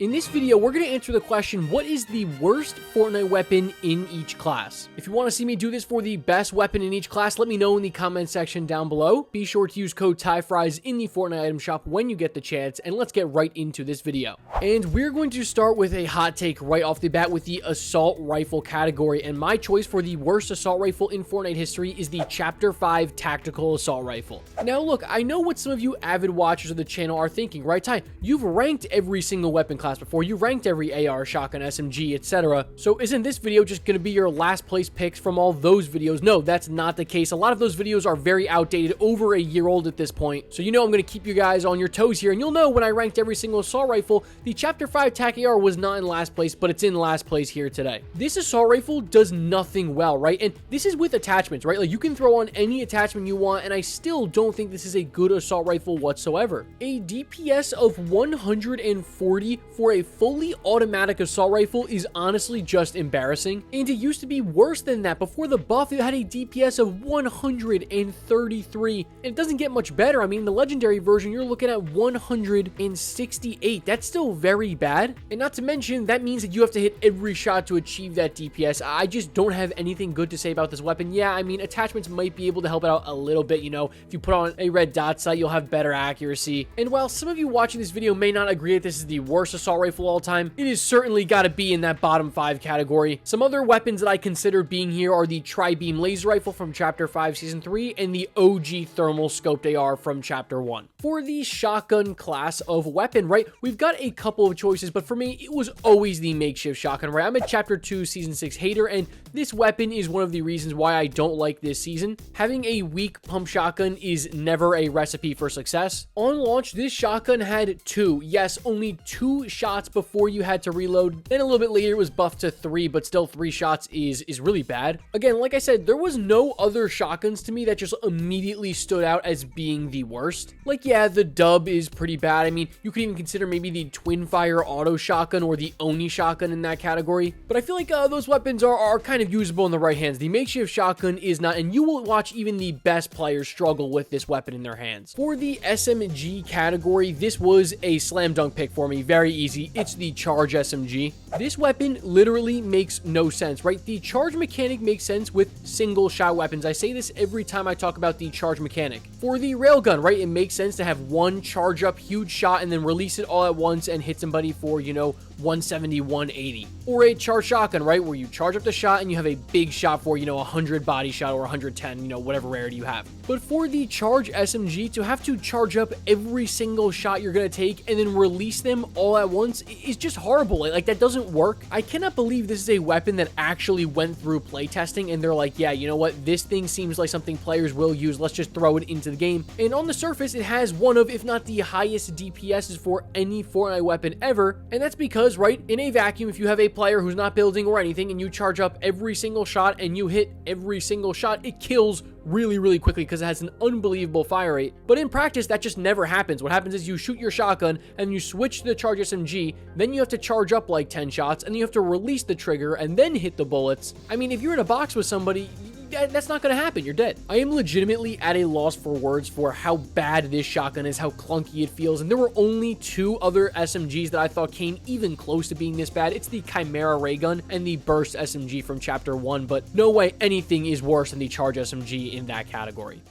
In this video, we're going to answer the question, what is the worst Fortnite weapon in each class? If you want to see me do this for the best weapon in each class, let me know in the comment section down below. Be sure to use code TYFRYZ in the Fortnite item shop when you get the chance, and let's get right into this video. And we're going to start with a hot take right off the bat with the assault rifle category, and my choice for the worst assault rifle in Fortnite history is the Chapter 5 tactical assault rifle. Now look, I know what some of you avid watchers of the channel are thinking, right Ty? You've ranked every single weapon class before, you ranked every AR, shotgun, SMG, etc. So isn't this video just going to be your last place picks from all those videos? No, that's not the case. A lot of those videos are very outdated, over a year old at this point. So you know I'm going to keep you guys on your toes here, and you'll know when I ranked every single assault rifle, the Chapter 5 TAC AR was not in last place, but it's in last place here today. This assault rifle does nothing well, right? And this is with attachments, right? Like you can throw on any attachment you want, and I still don't think this is a good assault rifle whatsoever. A DPS of 140 for a fully automatic assault rifle is honestly just embarrassing, and it used to be worse than that. Before the buff, it had a DPS of 133, and it doesn't get much better. I mean, the legendary version, you're looking at 168. That's still very bad, and not to mention, that means that you have to hit every shot to achieve that DPS. I just don't have anything good to say about this weapon. Yeah, I mean, attachments might be able to help it out a little bit, you know, if you put on a red dot sight, you'll have better accuracy. And while some of you watching this video may not agree that this is the worst assault rifle of all time, it is certainly got to be in that bottom 5 category. Some other weapons that I consider being here are the tri-beam laser rifle from Chapter 5 Season 3 and the OG thermal scoped AR from Chapter 1. For the shotgun class of weapon, right, we've got a couple of choices, but for me, it was always the makeshift shotgun, right? I'm a Chapter 2 Season 6 hater, and this weapon is one of the reasons why I don't like this season. Having a weak pump shotgun is never a recipe for success. On launch, this shotgun had only two shots before you had to reload. Then a little bit later, it was buffed to 3, but still 3 shots is really bad. Again, like I said, there was no other shotguns to me that just immediately stood out as being the worst. Like, yeah, the Dub is pretty bad. I mean, you could even consider maybe the Twin Fire auto shotgun or the Oni shotgun in that category. But I feel like those weapons are kind of usable in the right hands. The makeshift shotgun is not, and you will watch even the best players struggle with this weapon in their hands. For the SMG category, this was a slam dunk pick for me. Very easy. It's the Charge SMG. This weapon literally makes no sense, right? The charge mechanic makes sense with single shot weapons. I say this every time I talk about the charge mechanic. For the railgun, right, it makes sense to have one charge up, huge shot, and then release it all at once and hit somebody for, you know, 170, 180. Or a charge shotgun, right, where you charge up the shot and you have a big shot for, you know, 100 body shot or 110, you know, whatever rarity you have. But for the Charge SMG, to have to charge up every single shot you're going to take and then release them all at once is just horrible. Like, that doesn't work. I cannot believe this is a weapon that actually went through playtesting and they're like, yeah, you know what, this thing seems like something players will use. Let's just throw it into the game. And on the surface, it has one of, if not the highest DPSs for any Fortnite weapon ever. And that's because, right, in a vacuum, if you have a player who's not building or anything and you charge up every single shot and you hit every single shot, it kills really quickly because it has an unbelievable fire rate. But in practice, that just never happens. What happens is you shoot your shotgun and you switch to the Charge SMG, then you have to charge up like 10 shots and you have to release the trigger and then hit the bullets. I mean, if you're in a box with somebody, that's not going to happen. You're dead. I am legitimately at a loss for words for how bad this shotgun is, how clunky it feels, and there were only 2 other SMGs that I thought came even close to being this bad. It's the Chimera ray gun and the Burst SMG from Chapter 1, but no way anything is worse than the Charge SMG in that category.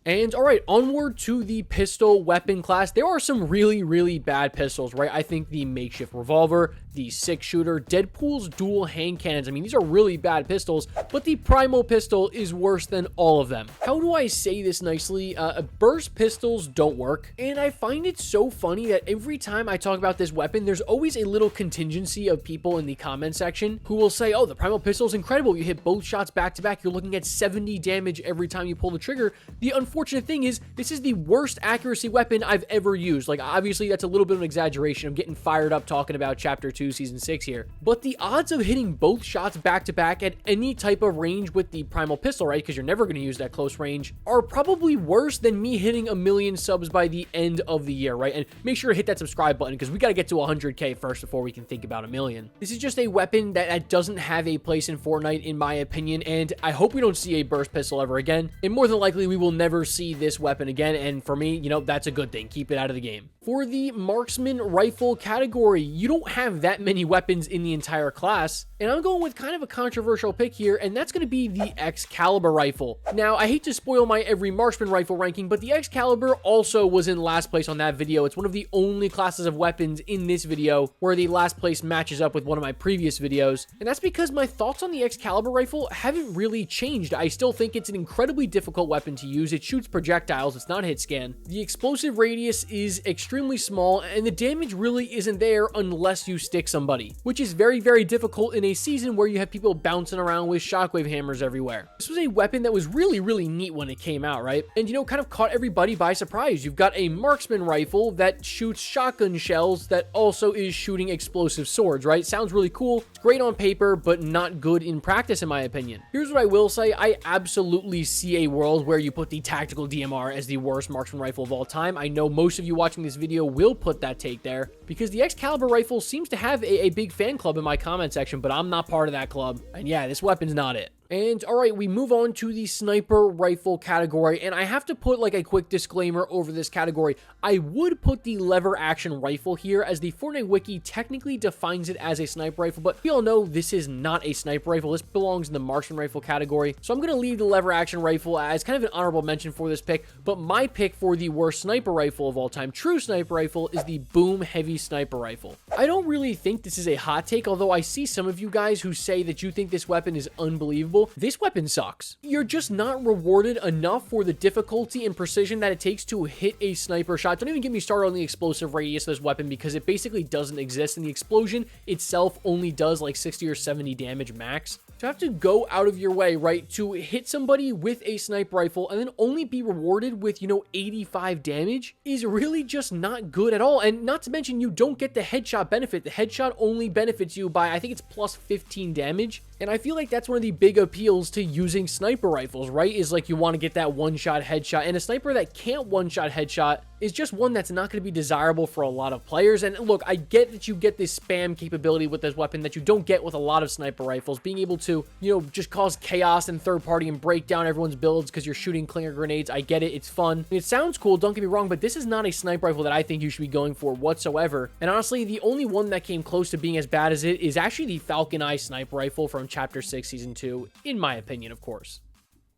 And all right, onward to the pistol weapon class. There are some really bad pistols, right? I think the makeshift revolver, the 6-shooter, Deadpool's dual hand cannons. I mean, these are really bad pistols, but the primal pistol is worse than all of them. How do I say this nicely? Burst pistols don't work, and I find it so funny that every time I talk about this weapon, there's always a little contingency of people in the comment section who will say, oh, the primal pistol is incredible. You hit both shots back to back. You're looking at 70 damage every time you pull the trigger. The unfortunate thing is, this is the worst accuracy weapon I've ever used. Like, obviously, that's a little bit of an exaggeration. I'm getting fired up talking about Chapter 2 Season 6 here. But the odds of hitting both shots back to back at any type of range with the primal pistol, right, because you're never going to use that close range, are probably worse than me hitting 1 million subs by the end of the year, right? And make sure to hit that subscribe button because we got to get to 100K first before we can think about 1 million. This is just a weapon that doesn't have a place in Fortnite, in my opinion, and I hope we don't see a burst pistol ever again. And more than likely, we will never see this weapon again, and for me, you know, that's a good thing. Keep it out of the game. For the Marksman rifle category, you don't have that many weapons in the entire class, and I'm going with kind of a controversial pick here, and that's going to be the Excalibur rifle. Now, I hate to spoil my every Marksman rifle ranking, but the Excalibur also was in last place on that video. It's one of the only classes of weapons in this video where the last place matches up with one of my previous videos, and that's because my thoughts on the Excalibur rifle haven't really changed. I still think it's an incredibly difficult weapon to use. It shoots projectiles, it's not hit scan. The explosive radius is extremely small, and the damage really isn't there unless you stick somebody, which is very, very difficult in a season where you have people bouncing around with shockwave hammers everywhere. This was a weapon that was really, really neat when it came out, right? And, you know, kind of caught everybody by surprise. You've got a Marksman rifle that shoots shotgun shells that also is shooting explosive swords, right? Sounds really cool. It's great on paper, but not good in practice, in my opinion. Here's what I will say. I absolutely see a world where you put the tactical DMR as the worst Marksman rifle of all time. I know most of you watching this video will put that take there because the Excalibur rifle seems to have a big fan club in my comment section, but I'm not part of that club. And yeah, this weapon's not it. And all right, we move on to the sniper rifle category, and I have to put like a quick disclaimer over this category. I would put the lever action rifle here as the Fortnite wiki technically defines it as a sniper rifle, but we all know this is not a sniper rifle. This belongs in the Marksman rifle category. So I'm going to leave the lever action rifle as kind of an honorable mention for this pick, but my pick for the worst sniper rifle of all time, true sniper rifle, is the Boom Heavy Sniper Rifle. I don't really think this is a hot take, although I see some of you guys who say that you think this weapon is unbelievable. This weapon sucks. You're just not rewarded enough for the difficulty and precision that it takes to hit a sniper shot. Don't even get me started on the explosive radius of this weapon because it basically doesn't exist, and the explosion itself only does like 60 or 70 damage max. To have to go out of your way, right, to hit somebody with a sniper rifle and then only be rewarded with, 85 damage is really just not good at all. And not to mention, you don't get the headshot benefit. The headshot only benefits you by, I think it's plus 15 damage. And I feel like that's one of the big appeals to using sniper rifles, right? Is like you want to get that one-shot headshot. And a sniper that can't one-shot headshot is just one that's not going to be desirable for a lot of players. And look, I get that you get this spam capability with this weapon that you don't get with a lot of sniper rifles. Being able to, just cause chaos in third party and break down everyone's builds because you're shooting clinger grenades. I get it. It's fun. It sounds cool. Don't get me wrong, but this is not a sniper rifle that I think you should be going for whatsoever. And honestly, the only one that came close to being as bad as it is actually the Falcon Eye sniper rifle from Chapter 6, Season 2, in my opinion, of course.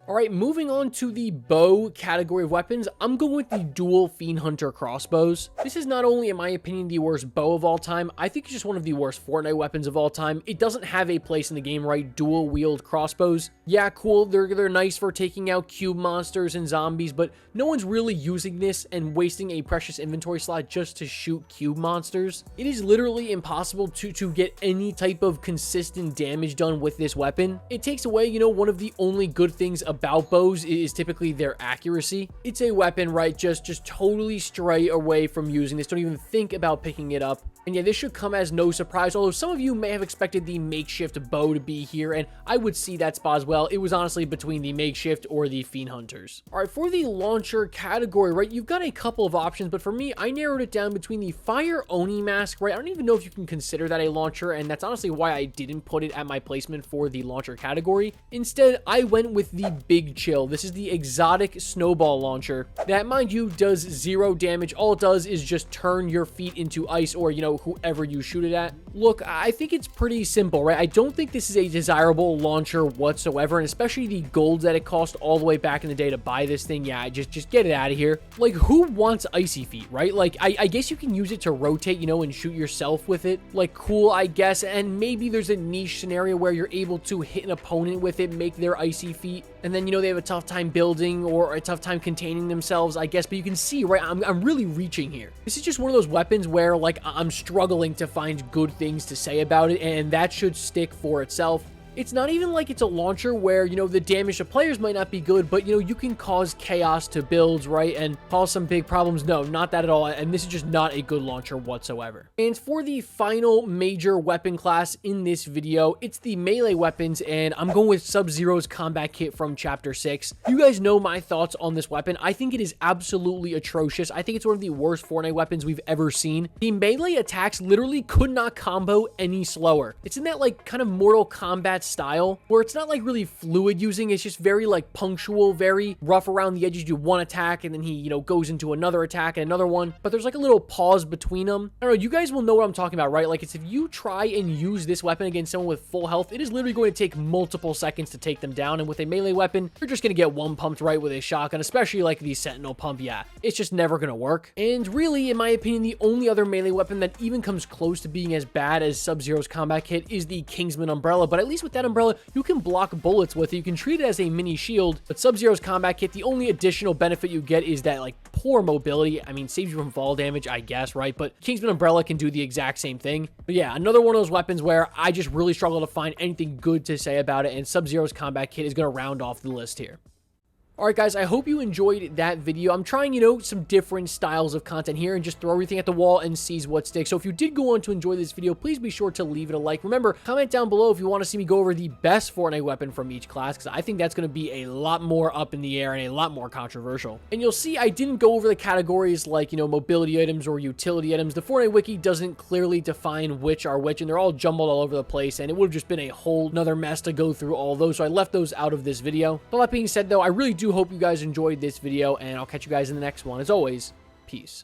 All right, moving on to the bow category of weapons, I'm going with the dual Fiend Hunter crossbows. This is not only, in my opinion, the worst bow of all time, I think it's just one of the worst Fortnite weapons of all time. It doesn't have a place in the game, right? Dual wield crossbows. Yeah, cool, they're nice for taking out cube monsters and zombies, but no one's really using this and wasting a precious inventory slot just to shoot cube monsters. It is literally impossible to get any type of consistent damage done with this weapon. It takes away, one of the only good things about bows is typically their accuracy. It's a weapon, right? Just totally stray away from using this. Don't even think about picking it up. And yeah, this should come as no surprise, although some of you may have expected the makeshift bow to be here, and I would see that spot as well. It was honestly between the makeshift or the Fiend Hunters. All right, for the launcher category, right, you've got a couple of options, but for me, I narrowed it down between the Fire Oni mask, right? I don't even know if you can consider that a launcher, and that's honestly why I didn't put it at my placement for the launcher category. Instead, I went with the Big Chill. This is the exotic snowball launcher that, mind you, does 0 damage. All it does is just turn your feet into ice, or, whoever you shoot it at. Look, I think it's pretty simple, right? I don't think this is a desirable launcher whatsoever, and especially the gold that it cost all the way back in the day to buy this thing. Yeah, just get it out of here. Like, who wants icy feet, right? Like, I guess you can use it to rotate, and shoot yourself with it. Like, cool, I guess, and maybe there's a niche scenario where you're able to hit an opponent with it, make their icy feet, and then, they have a tough time building or a tough time containing themselves, I guess. But you can see, right, I'm really reaching here. This is just one of those weapons where, like, I'm struggling to find good things to say about it, and that should stick for itself. It's not even like it's a launcher where, the damage to players might not be good, but, you can cause chaos to builds, right, and cause some big problems. No, not that at all, and this is just not a good launcher whatsoever. And for the final major weapon class in this video, it's the melee weapons, and I'm going with Sub-Zero's combat kit from Chapter 6. You guys know my thoughts on this weapon. I think it is absolutely atrocious. I think it's one of the worst Fortnite weapons we've ever seen. The melee attacks literally could not combo any slower. It's in that, like, kind of Mortal Kombat that style where it's not like really fluid using. It's just very like punctual, very rough around the edges. You do one attack and then he, goes into another attack and another one, but there's like a little pause between them. I don't know. You guys will know what I'm talking about, right? Like, it's if you try and use this weapon against someone with full health, it is literally going to take multiple seconds to take them down. And with a melee weapon, you're just going to get one pumped right with a shotgun, especially like the Sentinel pump. Yeah, it's just never going to work. And really, in my opinion, the only other melee weapon that even comes close to being as bad as Sub-Zero's combat kit is the Kingsman umbrella. But at least with that umbrella, you can block bullets with it. You can treat it as a mini shield. But Sub-Zero's combat kit, the only additional benefit you get is that like poor mobility. I mean, saves you from fall damage, I guess, right? But Kingsman umbrella can do the exact same thing. But yeah, another one of those weapons where I just really struggle to find anything good to say about it, and Sub-Zero's combat kit is going to round off the list here. Alright guys, I hope you enjoyed that video. I'm trying, some different styles of content here and just throw everything at the wall and seize what sticks. So if you did go on to enjoy this video, please be sure to leave it a like. Remember, comment down below if you want to see me go over the best Fortnite weapon from each class, because I think that's going to be a lot more up in the air and a lot more controversial. And you'll see I didn't go over the categories like, mobility items or utility items. The Fortnite wiki doesn't clearly define which are which, and they're all jumbled all over the place, and it would have just been a whole nother mess to go through all those, so I left those out of this video. But that being said, though, I really do hope you guys enjoyed this video, and I'll catch you guys in the next one. As always, peace.